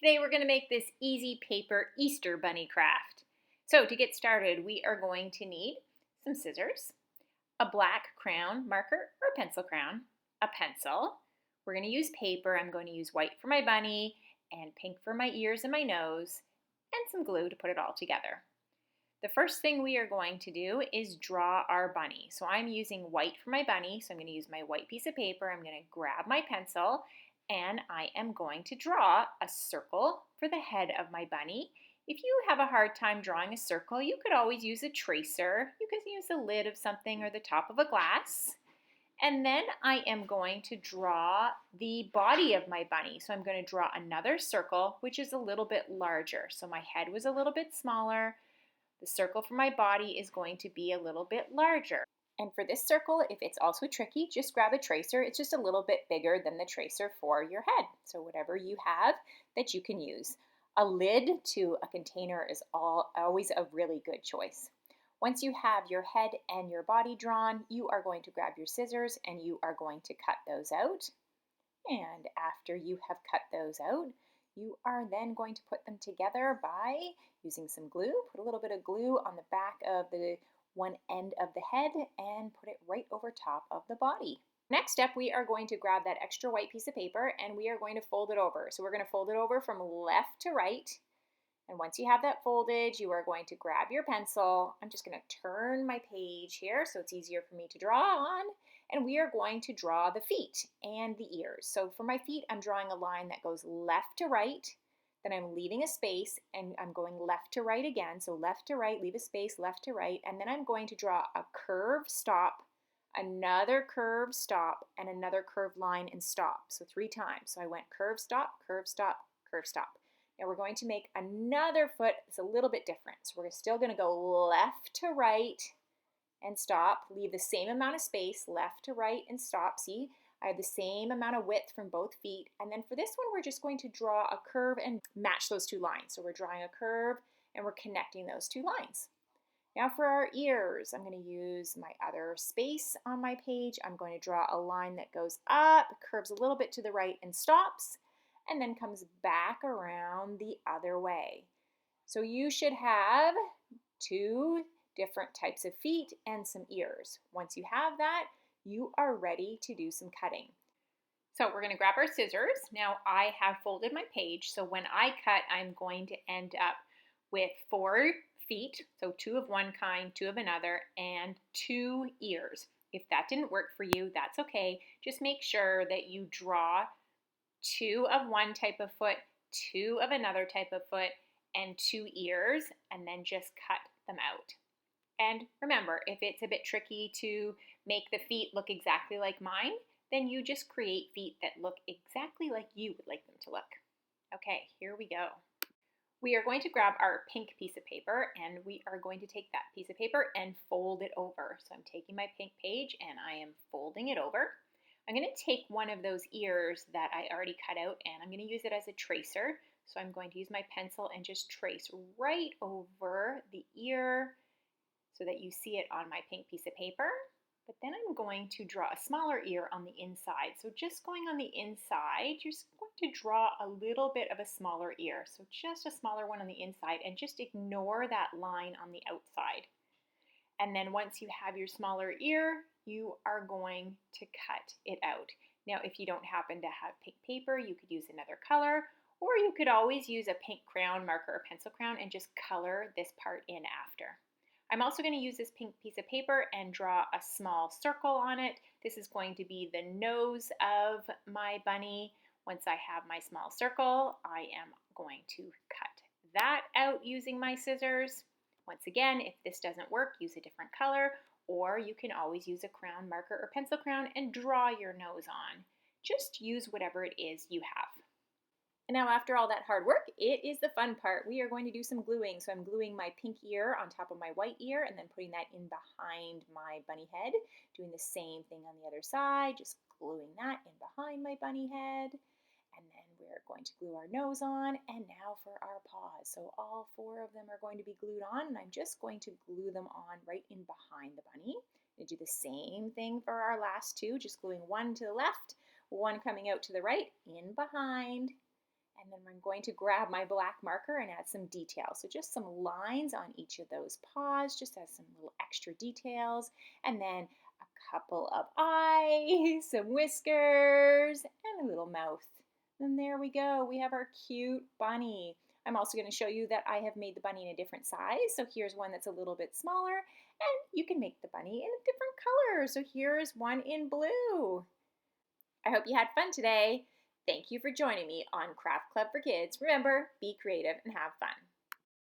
Today we're going to make this easy paper Easter bunny craft. So to get started, we are going to need some scissors, a black crayon marker or pencil crayon, a pencil. We're going to use paper. I'm going to use white for my bunny and pink for my ears and my nose, and some glue to put it all together. The first thing we are going to do is draw our bunny. So I'm using white for my bunny, so I'm going to use my white piece of paper. I'm going to grab my pencil and I am going to draw a circle for the head of my bunny. If you have a hard time drawing a circle, you could always use a tracer. You could use the lid of something or the top of a glass. And then I am going to draw the body of my bunny. So I'm going to draw another circle, which is a little bit larger. So my head was a little bit smaller. The circle for my body is going to be a little bit larger. And for this circle, if it's also tricky, just grab a tracer. It's just a little bit bigger than the tracer for your head. So whatever you have that you can use. A lid to a container is always a really good choice. Once you have your head and your body drawn, you are going to grab your scissors and you are going to cut those out. And after you have cut those out, you are then going to put them together by using some glue. Put a little bit of glue on the back of the one end of the head and put it right over top of the body. Next step, we are going to grab that extra white piece of paper and we are going to fold it over. So we're going to fold it over from left to right. And once you have that folded, you are going to grab your pencil. I'm just going to turn my page here so it's easier for me to draw on. And we are going to draw the feet and the ears. So for my feet, I'm drawing a line that goes left to right. Then I'm leaving a space and I'm going left to right again. So left to right, leave a space, left to right. And then I'm going to draw a curved stop, another curved stop, and another curved line and stop. So 3 times. So I went curved stop, curved stop, curved stop. Now we're going to make another foot that's a little bit different. So we're still going to go left to right and stop. Leave the same amount of space, left to right and stop. See, I have the same amount of width from both feet. And then for this one, we're just going to draw a curve and match those 2 lines. So we're drawing a curve and we're connecting those 2 lines. Now for our ears, I'm going to use my other space on my page. I'm going to draw a line that goes up, curves a little bit to the right and stops, and then comes back around the other way. So you should have 2 different types of feet and some ears. Once you have that, you are ready to do some cutting. So we're going to grab our scissors. Now I have folded my page, so when I cut, I'm going to end up with 4 feet, so 2 of one kind, 2 of another, and 2 ears. If that didn't work for you, that's okay. Just make sure that you draw 2 of one type of foot, 2 of another type of foot, and 2 ears, and then just cut them out. And remember, if it's a bit tricky to make the feet look exactly like mine, then you just create feet that look exactly like you would like them to look. Okay, here we go. We are going to grab our pink piece of paper and we are going to take that piece of paper and fold it over. So I'm taking my pink page and I am folding it over. I'm going to take one of those ears that I already cut out and I'm going to use it as a tracer. So I'm going to use my pencil and just trace right over the ear so that you see it on my pink piece of paper. But then I'm going to draw a smaller ear on the inside. So just going on the inside, you're going to draw a little bit of a smaller ear. So just a smaller one on the inside and just ignore that line on the outside. And then once you have your smaller ear, you are going to cut it out. Now, if you don't happen to have pink paper, you could use another color, or you could always use a pink crayon marker or pencil crayon and just color this part in after. I'm also going to use this pink piece of paper and draw a small circle on it. This is going to be the nose of my bunny. Once I have my small circle, I am going to cut that out using my scissors. Once again, if this doesn't work, use a different color, or you can always use a crayon marker or pencil crayon and draw your nose on. Just use whatever it is you have. And now after all that hard work, it is the fun part. We are going to do some gluing. So I'm gluing my pink ear on top of my white ear and then putting that in behind my bunny head. Doing the same thing on the other side, just gluing that in behind my bunny head. And then we're going to glue our nose on. And now for our paws. So all 4 of them are going to be glued on and I'm just going to glue them on right in behind the bunny. We do the same thing for our last 2, just gluing one to the left, one coming out to the right, in behind. And then I'm going to grab my black marker and add some details. So just some lines on each of those paws, just as some little extra details. And then a couple of eyes, some whiskers, and a little mouth. And there we go. We have our cute bunny. I'm also going to show you that I have made the bunny in a different size. So here's one that's a little bit smaller, and you can make the bunny in a different color. So here's one in blue. I hope you had fun today. Thank you for joining me on Craft Club for Kids. Remember, be creative and have fun.